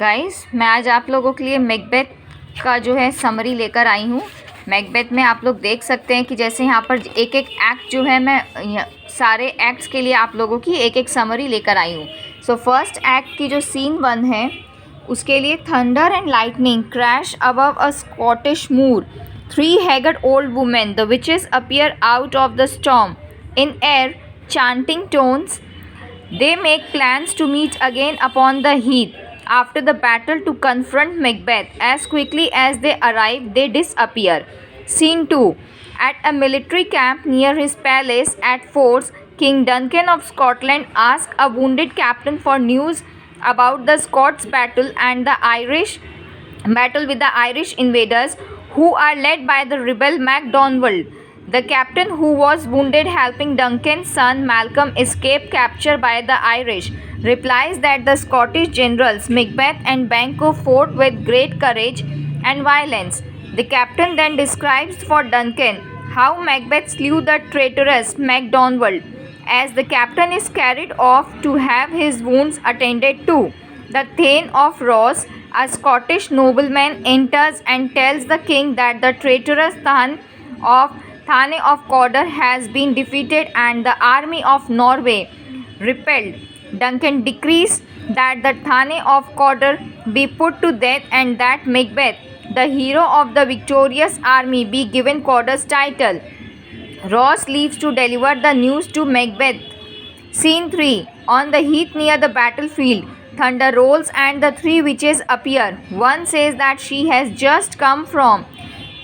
Guys, मैं आज आप लोगों के लिए मैकबेथ का जो है समरी लेकर आई हूँ। मैकबेथ में आप लोग देख सकते हैं कि जैसे यहाँ पर एक एक एक्ट जो है मैं सारे एक्ट्स के लिए आप लोगों की एक एक समरी लेकर आई हूँ। सो फर्स्ट एक्ट की जो सीन 1 है उसके लिए thunder and lightning crash above a Scottish moor, 3-headed old women, the witches, appear out of the storm. In air chanting tones, they make plans to meet again upon the heath after the battle to confront Macbeth. As quickly as they arrive, they disappear. Scene 2. At a military camp near his palace at Fords, King Duncan of Scotland asks a wounded captain for news about the Scots battle and the Irish battle with the Irish invaders who are led by the rebel MacDonald. The captain, who was wounded helping Duncan's son Malcolm escape capture by the Irish, replies that the Scottish generals Macbeth and Banquo fought with great courage and violence. The captain then describes for Duncan how Macbeth slew the traitorous MacDonald. As the captain is carried off to have his wounds attended to, the Thane of Ross, a Scottish nobleman, enters and tells the king that the traitorous Thane of Cawdor has been defeated and the army of Norway repelled. Duncan decrees that the Thane of Cawdor be put to death and that Macbeth, the hero of the victorious army, be given Cawdor's title. Ross leaves to deliver the news to Macbeth. Scene 3. On the heath near the battlefield, thunder rolls and the three witches appear. One says that she has just come from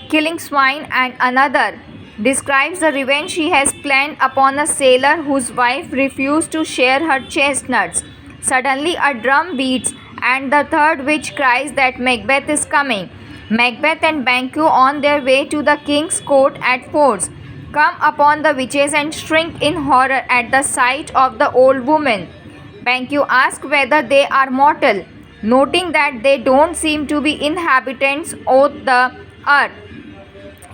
killing swine, and another describes the revenge she has planned upon a sailor whose wife refused to share her chestnuts. Suddenly a drum beats and the third witch cries that Macbeth is coming. Macbeth and Banquo, on their way to the king's court at Fords, come upon the witches and shrink in horror at the sight of the old woman. Banquo asks whether they are mortal, noting that they don't seem to be inhabitants of the earth.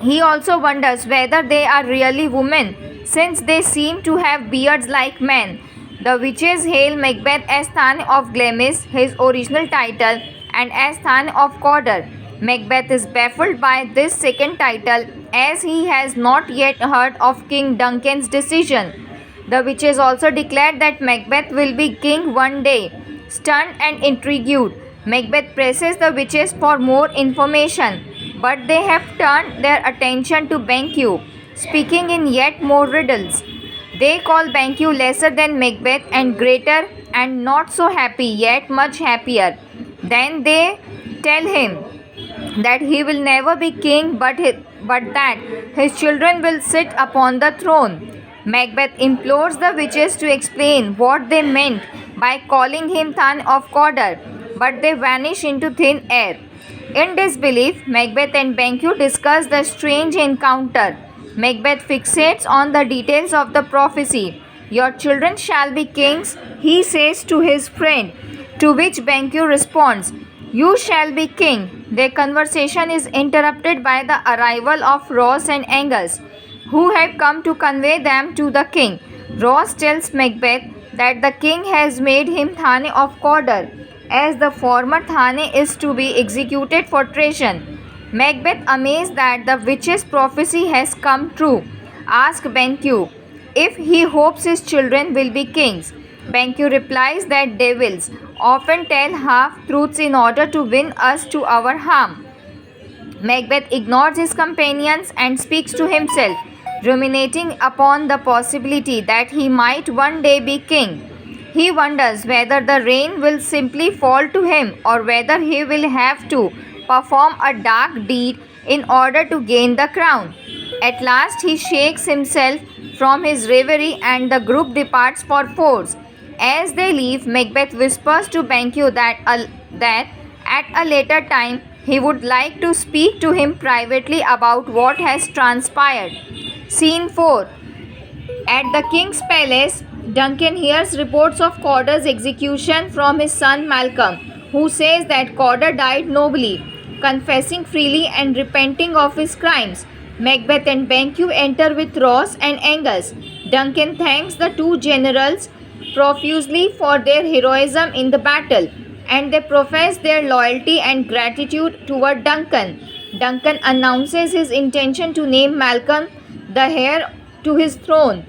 He also wonders whether they are really women, since they seem to have beards like men. The witches hail Macbeth as Thane of Glamis, his original title, and as Thane of Cawdor. Macbeth is baffled by this second title, as he has not yet heard of King Duncan's decision. The witches also declare that Macbeth will be king one day. Stunned and intrigued, Macbeth presses the witches for more information, but they have turned their attention to Banquo, speaking in yet more riddles. They call Banquo lesser than Macbeth and greater and not so happy, yet much happier. Then they tell him that he will never be king, but that his children will sit upon the throne. Macbeth implores the witches to explain what they meant by calling him Thane of Cawdor, but they vanish into thin air. In disbelief, Macbeth and Banquo discuss the strange encounter. Macbeth fixates on the details of the prophecy. Your children shall be kings, he says to his friend, to which Banquo responds, you shall be king. Their conversation is interrupted by the arrival of Ross and Angus, who have come to convey them to the king. Ross tells Macbeth that the king has made him Thane of Cawdor, as the former Thane is to be executed for treason. Macbeth, amazed that the witch's prophecy has come true, asks Banquo if he hopes his children will be kings. Banquo replies that devils often tell half-truths in order to win us to our harm. Macbeth ignores his companions and speaks to himself, ruminating upon the possibility that he might one day be king. He wonders whether the reign will simply fall to him or whether he will have to perform a dark deed in order to gain the crown. At last he shakes himself from his reverie and the group departs for Fords. As they leave, Macbeth whispers to Banquo that at a later time he would like to speak to him privately about what has transpired. Scene 4. At the king's palace, Duncan hears reports of Cawdor's execution from his son Malcolm, who says that Cawdor died nobly, confessing freely and repenting of his crimes. Macbeth and Banquo enter with Ross and Angus. Duncan thanks the two generals profusely for their heroism in the battle and they profess their loyalty and gratitude toward Duncan. Duncan announces his intention to name Malcolm the heir to his throne.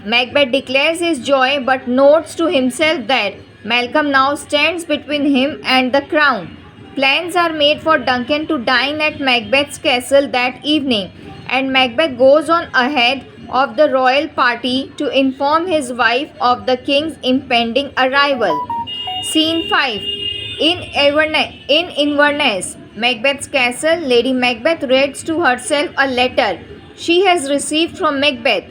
Macbeth declares his joy but notes to himself that Malcolm now stands between him and the crown. Plans are made for Duncan to dine at Macbeth's castle that evening, and Macbeth goes on ahead of the royal party to inform his wife of the king's impending arrival. Scene 5. In Inverness, Macbeth's castle, Lady Macbeth reads to herself a letter she has received from Macbeth.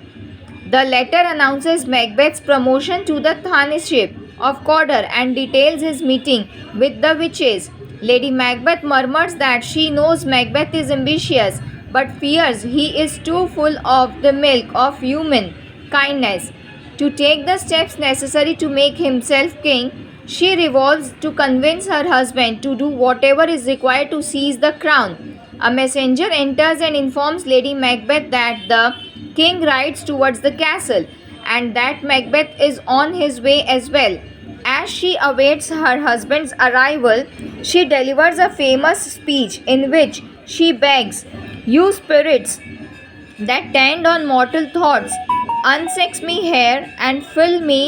The letter announces Macbeth's promotion to the Thraniship of Cawdor and details his meeting with the witches. Lady Macbeth murmurs that she knows Macbeth is ambitious but fears he is too full of the milk of human kindness to take the steps necessary to make himself king. She resolves to convince her husband to do whatever is required to seize the crown. A messenger enters and informs Lady Macbeth that the king rides towards the castle and that Macbeth is on his way as well. As she awaits her husband's arrival, she delivers a famous speech in which she begs, "You spirits that tend on mortal thoughts, unsex me here and fill me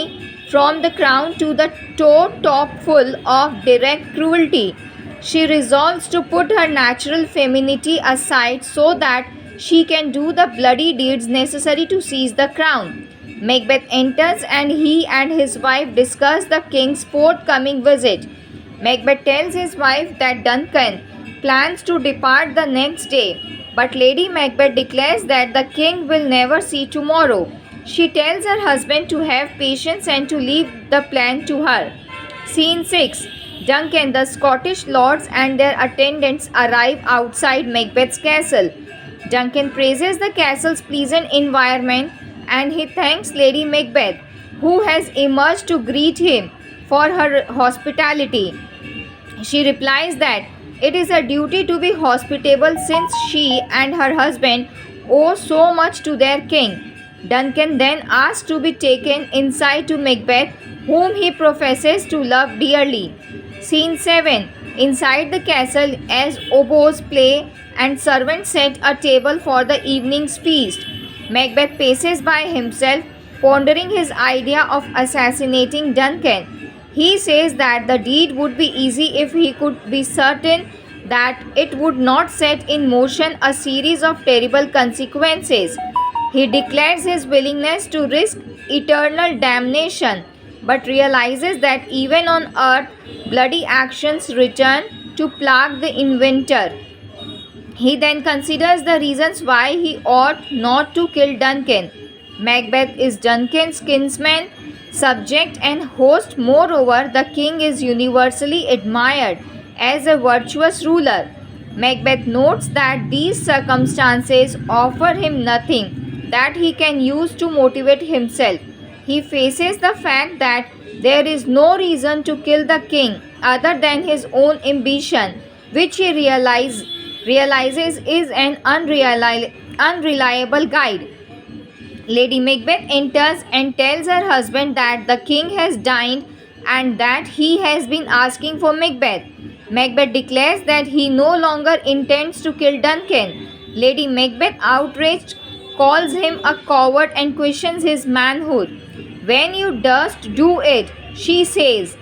from the crown to the toe top full of direct cruelty." She resolves to put her natural femininity aside so that she can do the bloody deeds necessary to seize the crown. Macbeth enters and he and his wife discuss the king's forthcoming visit. Macbeth tells his wife that Duncan plans to depart the next day, but Lady Macbeth declares that the king will never see tomorrow. She tells her husband to have patience and to leave the plan to her. Scene 6. Duncan, the Scottish lords and their attendants arrive outside Macbeth's castle. Duncan praises the castle's pleasant environment and he thanks Lady Macbeth, who has emerged to greet him, for her hospitality. She replies that it is her duty to be hospitable since she and her husband owe so much to their king. Duncan then asks to be taken inside to Macbeth, whom he professes to love dearly. Scene 7. Inside the castle, as oboes play and servants set a table for the evening's feast, Macbeth paces by himself, pondering his idea of assassinating Duncan. He says that the deed would be easy if he could be certain that it would not set in motion a series of terrible consequences. He declares his willingness to risk eternal damnation, but realizes that even on earth, bloody actions return to plague the inventor. He then considers the reasons why he ought not to kill Duncan. Macbeth is Duncan's kinsman, subject, and host. Moreover, the king is universally admired as a virtuous ruler. Macbeth notes that these circumstances offer him nothing that he can use to motivate himself. He faces the fact that there is no reason to kill the king other than his own ambition, which he realizes is an unreliable guide. Lady Macbeth enters and tells her husband that the king has dined and that he has been asking for Macbeth. Macbeth declares that he no longer intends to kill Duncan. Lady Macbeth, outraged, calls him a coward and questions his manhood. "When you durst do it," she says,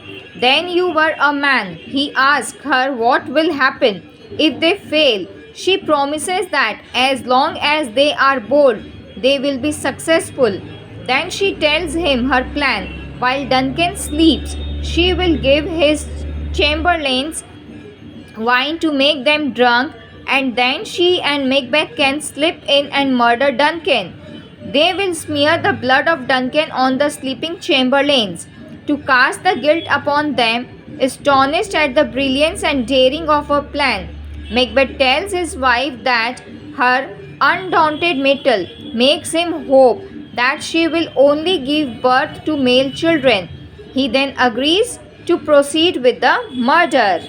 "then you were a man." He asks her what will happen if they fail. She promises that as long as they are bold, they will be successful. Then she tells him her plan. While Duncan sleeps, she will give his chamberlains wine to make them drunk, and then she and Macbeth can slip in and murder Duncan. They will smear the blood of Duncan on the sleeping chamberlains to cast the guilt upon them. Astonished at the brilliance and daring of her plan, Macbeth tells his wife that her undaunted mettle makes him hope that she will only give birth to male children. He then agrees to proceed with the murder.